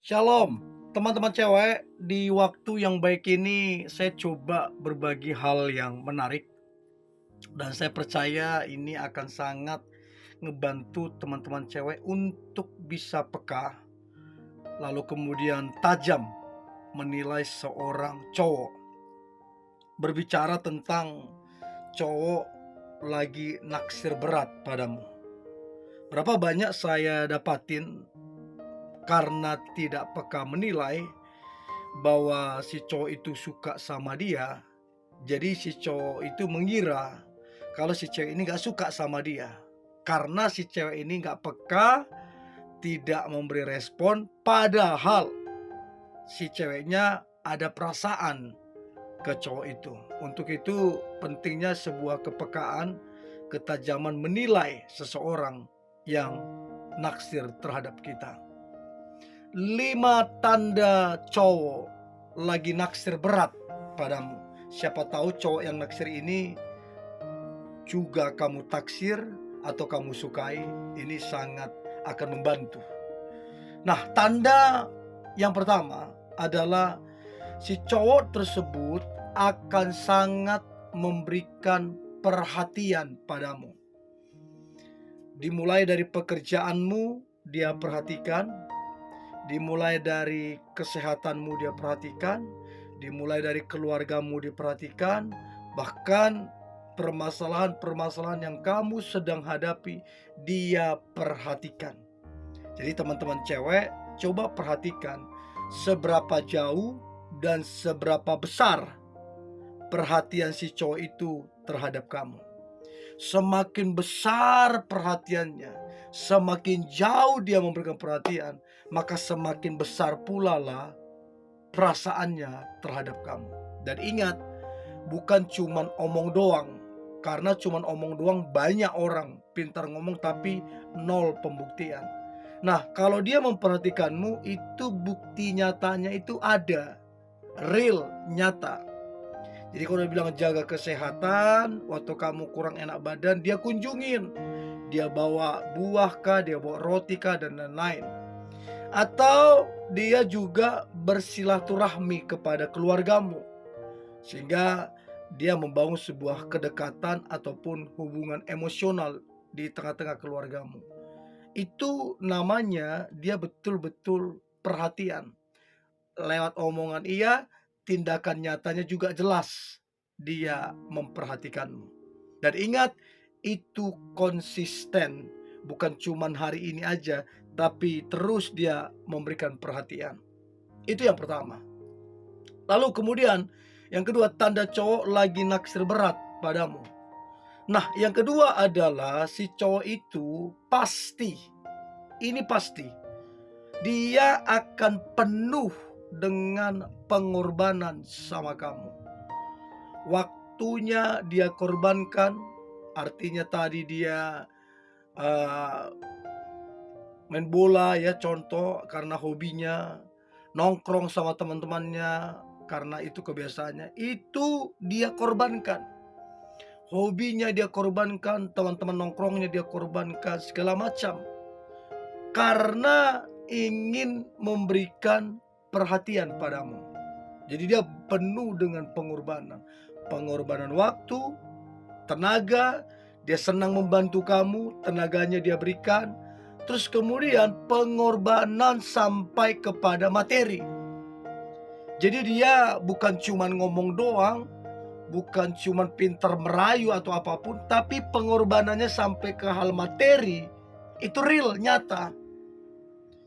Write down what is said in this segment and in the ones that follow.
Shalom, teman-teman cewek. Di waktu yang baik ini, saya coba berbagi hal yang menarik, dan saya percaya ini akan sangat ngebantu teman-teman cewek untuk bisa peka, lalu kemudian tajam menilai seorang cowok. Berbicara tentang cowok lagi naksir berat padamu. Berapa banyak saya dapatin karena tidak peka menilai bahwa si cowok itu suka sama dia, jadi si cowok itu mengira kalau si cewek ini gak suka sama dia. Karena si cewek ini gak peka, tidak memberi respon, padahal si ceweknya ada perasaan ke cowok itu. Untuk itu pentingnya sebuah kepekaan, ketajaman menilai seseorang yang naksir terhadap kita. 5 tanda cowok lagi naksir berat padamu. Siapa tahu cowok yang naksir ini juga kamu taksir atau kamu sukai. Ini sangat akan membantu. Nah, tanda yang pertama adalah si cowok tersebut akan sangat memberikan perhatian padamu. Dimulai dari pekerjaanmu, dia perhatikan. Dimulai dari kesehatanmu dia perhatikan, dimulai dari keluargamu diperhatikan, bahkan permasalahan-permasalahan yang kamu sedang hadapi dia perhatikan. Jadi teman-teman cewek, coba perhatikan seberapa jauh dan seberapa besar perhatian si cowok itu terhadap kamu. Semakin besar perhatiannya, semakin jauh dia memberikan perhatian, maka semakin besar pula lah perasaannya terhadap kamu. Dan ingat, bukan cuman omong doang. Karena cuman omong doang banyak orang pintar ngomong tapi nol pembuktian. Nah, kalau dia memperhatikanmu, itu bukti nyatanya itu ada, real, nyata. Jadi kalau dia bilang jaga kesehatan, waktu kamu kurang enak badan, dia kunjungin. Dia bawa buah kah, dia bawa roti kah, dan lain-lain. Atau dia juga bersilaturahmi kepada keluargamu, sehingga dia membangun sebuah kedekatan ataupun hubungan emosional di tengah-tengah keluargamu. Itu namanya dia betul-betul perhatian. Lewat omongan iya, tindakan nyatanya juga jelas. Dia memperhatikanmu. Dan ingat, itu konsisten. Bukan cuman hari ini aja, tapi terus dia memberikan perhatian. Itu yang pertama. Lalu kemudian, yang kedua, tanda cowok lagi naksir berat padamu. Nah, yang kedua adalah si cowok itu pasti, ini pasti, dia akan penuh dengan pengorbanan sama kamu. Waktunya dia korbankan, artinya tadi dia main bola ya contoh karena hobinya, nongkrong sama teman-temannya karena itu kebiasaannya, itu dia korbankan. Hobinya dia korbankan, teman-teman nongkrongnya dia korbankan, segala macam. Karena ingin memberikan perhatian padamu. Jadi dia penuh dengan pengorbanan. Pengorbanan waktu, tenaga, dia senang membantu kamu, tenaganya dia berikan. Terus kemudian pengorbanan sampai kepada materi. Jadi dia bukan cuma ngomong doang, bukan cuma pintar merayu atau apapun, tapi pengorbanannya sampai ke hal materi. Itu real, nyata.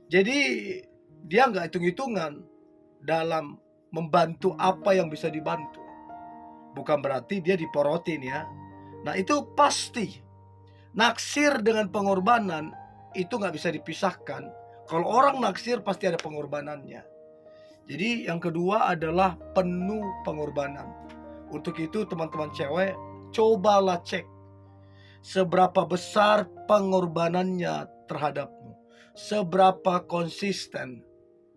Jadi dia nggak hitung-hitungan dalam membantu apa yang bisa dibantu. Bukan berarti dia diporotin ya. Nah itu pasti. Naksir dengan pengorbanan itu nggak bisa dipisahkan. Kalau orang naksir pasti ada pengorbanannya. Jadi yang kedua adalah penuh pengorbanan. Untuk itu teman-teman cewek, cobalah cek seberapa besar pengorbanannya terhadapmu, seberapa konsisten.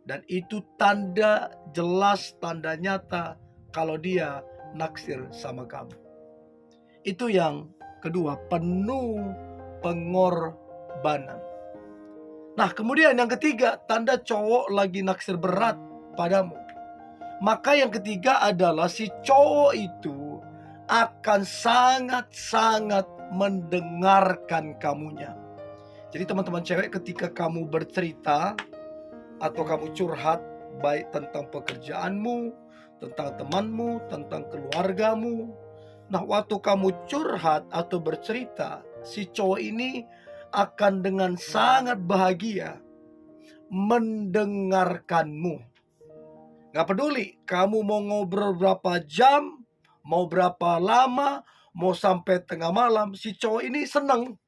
Dan itu tanda jelas, tanda nyata kalau dia naksir sama kamu. Itu yang kedua, penuh pengorbanan. Nah, kemudian yang ketiga, tanda cowok lagi naksir berat padamu. Maka yang ketiga adalah si cowok itu akan sangat-sangat mendengarkan kamunya. Jadi teman-teman cewek, ketika kamu bercerita atau kamu curhat baik tentang pekerjaanmu, tentang temanmu, tentang keluargamu. Nah, waktu kamu curhat atau bercerita, si cowok ini akan dengan sangat bahagia mendengarkanmu. Gak peduli kamu mau ngobrol berapa jam, mau berapa lama, mau sampai tengah malam, si cowok ini senang.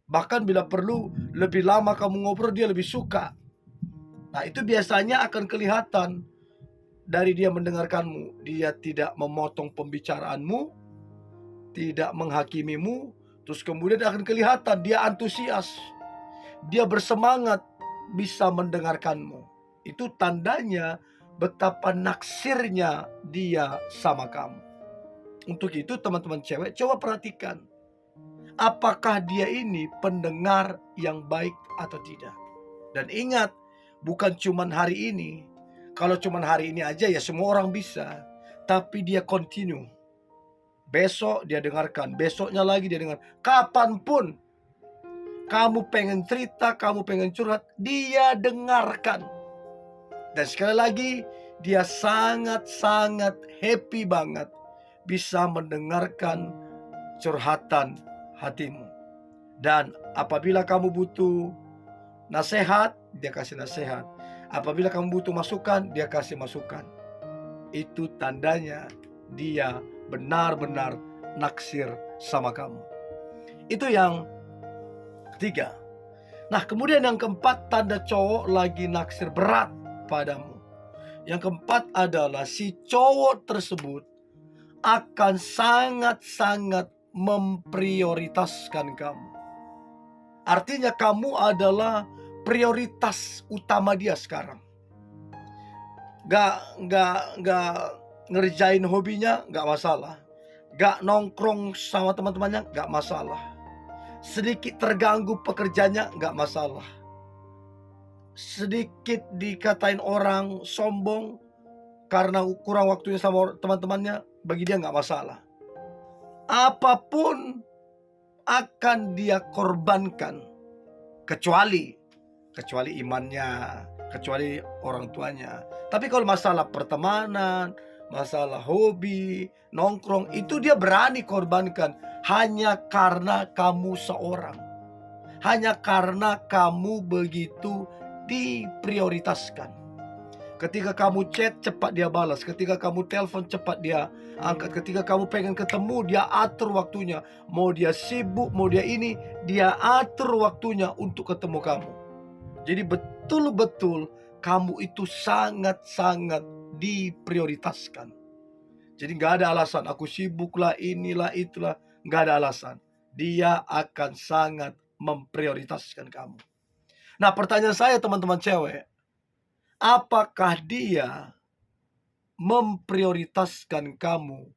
Bahkan bila perlu lebih lama kamu ngobrol, dia lebih suka. Nah, itu biasanya akan kelihatan dari dia mendengarkanmu. Dia tidak memotong pembicaraanmu, tidak menghakimimu. Terus kemudian akan kelihatan dia antusias, dia bersemangat bisa mendengarkanmu. Itu tandanya betapa naksirnya dia sama kamu. Untuk itu teman-teman cewek, coba perhatikan, apakah dia ini pendengar yang baik atau tidak. Dan ingat, bukan cuman hari ini. Kalau cuman hari ini aja ya semua orang bisa. Tapi dia continue. Besok dia dengarkan, besoknya lagi dia dengar. Kapanpun kamu pengen cerita, kamu pengen curhat, dia dengarkan. Dan sekali lagi, dia sangat-sangat happy banget bisa mendengarkan curhatan hatimu. Dan apabila kamu butuh nasihat, dia kasih nasihat. Apabila kamu butuh masukan, dia kasih masukan. Itu tandanya dia benar-benar naksir sama kamu. Itu yang ketiga. Nah, kemudian yang keempat, tanda cowok lagi naksir berat padamu. Yang keempat adalah si cowok tersebut akan sangat-sangat memprioritaskan kamu. Artinya kamu adalah prioritas utama dia sekarang. Gak ngerjain hobinya, gak masalah. Gak nongkrong sama teman-temannya, gak masalah. Sedikit terganggu pekerjaannya, gak masalah. Sedikit dikatain orang sombong karena kurang waktunya sama teman-temannya, bagi dia gak masalah. Apapun akan dia korbankan, kecuali imannya, kecuali orang tuanya. Tapi kalau masalah pertemanan, masalah hobi, nongkrong, itu dia berani korbankan hanya karena kamu seorang. Hanya karena kamu begitu diprioritaskan. Ketika kamu chat, cepat dia balas. Ketika kamu telepon, cepat dia angkat. Ketika kamu pengen ketemu, dia atur waktunya. Mau dia sibuk, mau dia ini, dia atur waktunya untuk ketemu kamu. Jadi betul-betul kamu itu sangat-sangat diprioritaskan. Jadi gak ada alasan, aku sibuk lah, inilah, itulah. Gak ada alasan. Dia akan sangat memprioritaskan kamu. Nah, pertanyaan saya teman-teman cewek, apakah dia memprioritaskan kamu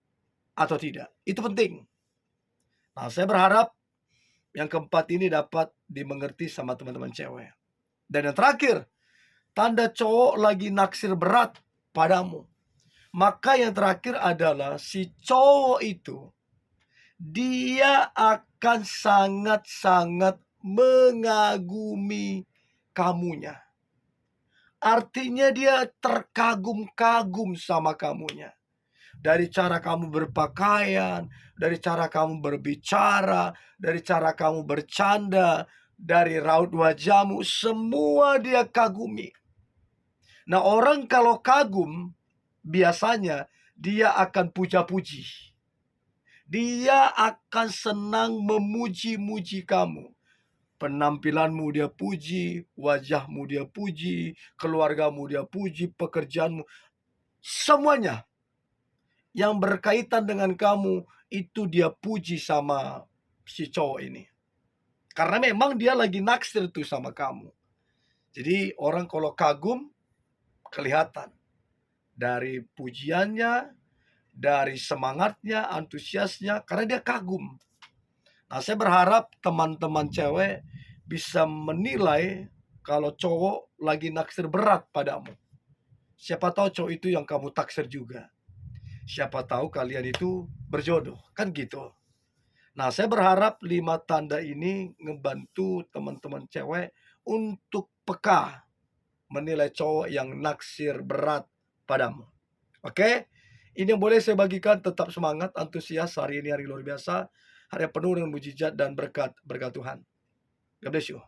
atau tidak? Itu penting. Nah, saya berharap yang keempat ini dapat dimengerti sama teman-teman cewek. Dan yang terakhir, tanda cowok lagi naksir berat padamu. Maka yang terakhir adalah si cowok itu, dia akan sangat-sangat mengagumi kamunya. Artinya dia terkagum-kagum sama kamunya. Dari cara kamu berpakaian, dari cara kamu berbicara, dari cara kamu bercanda, dari raut wajahmu, semua dia kagumi. Nah, orang kalau kagum, biasanya dia akan puja-puji. Dia akan senang memuji-muji kamu. Penampilanmu dia puji, wajahmu dia puji, keluargamu dia puji, pekerjaanmu, semuanya yang berkaitan dengan kamu itu dia puji sama si cowok ini. Karena memang dia lagi naksir tuh sama kamu. Jadi orang kalau kagum kelihatan dari pujiannya, dari semangatnya, antusiasnya, karena dia kagum. Nah, saya berharap teman-teman cewek bisa menilai kalau cowok lagi naksir berat padamu. Siapa tahu cowok itu yang kamu taksir juga. Siapa tahu kalian itu berjodoh, kan gitu. Nah, saya berharap 5 tanda ini ngebantu teman-teman cewek untuk peka menilai cowok yang naksir berat padamu. Oke? Ini yang boleh saya bagikan, tetap semangat, antusias. Hari ini hari luar biasa, hari yang penuh dengan mujizat dan berkat Tuhan. God bless you.